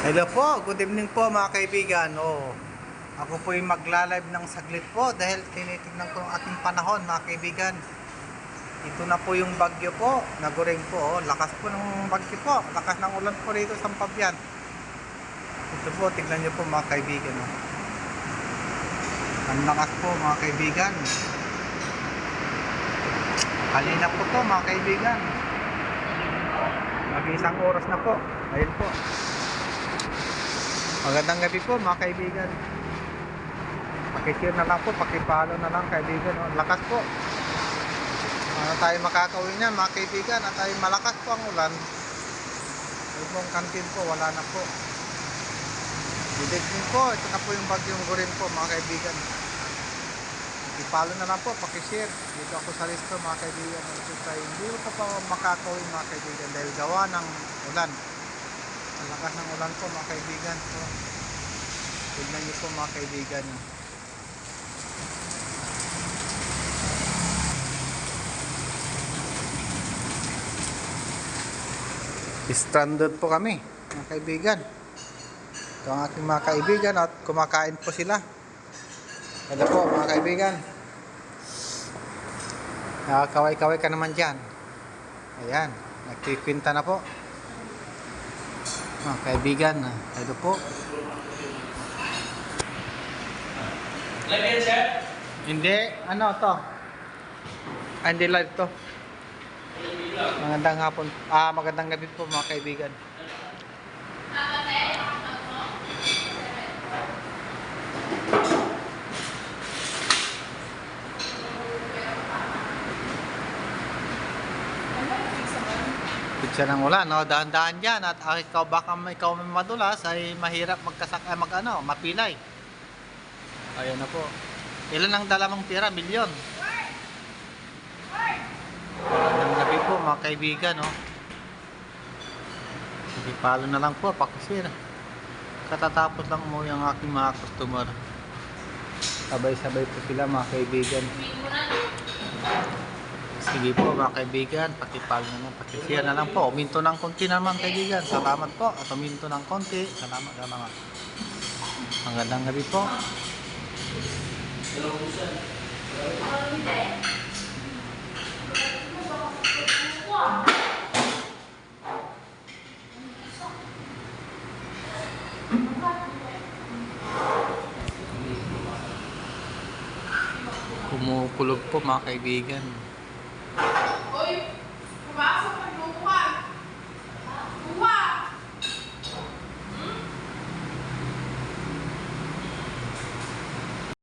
Hello po, good evening po mga kaibigan. Ako po yung magla-live ng saglit po dahil tinitignan ko ang ating panahon mga kaibigan. Ito na po yung bagyo po, nagureng po. Lakas po ng bagyo po, lakas ng ulan po rito sa Pabian. Ito po, tignan nyo po mga kaibigan. Ang lakas po mga kaibigan. Halina po to mga kaibigan. Mag-isang oras na po. Ayun po. Magandang gabi po mga kaibigan. Pakishare na lang po, pakipalo na lang kaibigan. Lakas po. Ano tayo makakauwi niyan mga kaibigan at tayo malakas po ang ulan. Ibang kantin po, wala na po. Didignin po, ito na po yung bagyong gurin po mga kaibigan. Ipalo na lang po, pakishare. Dito ako sa listo mga kaibigan. Ito tayo, hindi ko pa makakauwi mga kaibigan dahil gawa ng ulan. Ang lakas ng ulan po mga kaibigan. Tignan niyo po mga kaibigan. Stranded po kami mga kaibigan. Ito ang aking mga kaibigan at kumakain po sila. Hello po mga kaibigan. Kaway-kaway ka naman dyan. Ayan, nagkikwinta na po mga kaibigan. Ito po. Live yan, sir? Hindi, ano to? Hindi live to. Magandang hapon. Magandang gabi po mga kaibigan. Pizza ng ulan, no? Dahan-dahan dyan at ikaw may madulas ay mahirap mapilay. Ayan na po. Ilan ang dala mong tira? Milyon. Magandang gabi po mga kaibigan, no? Sige, palo na lang po, pakisir. Katatapos lang mo yung aking mga customer. Sabay-sabay po sila mga kaibigan. Sige po mga kaibigan, pakipalo na lang, pakishare na lang po. Uminto ng konti naman kaibigan. Salamat po. At uminto ng konti. Salamat. Magandang gabi po. Kumukulog po mga kaibigan.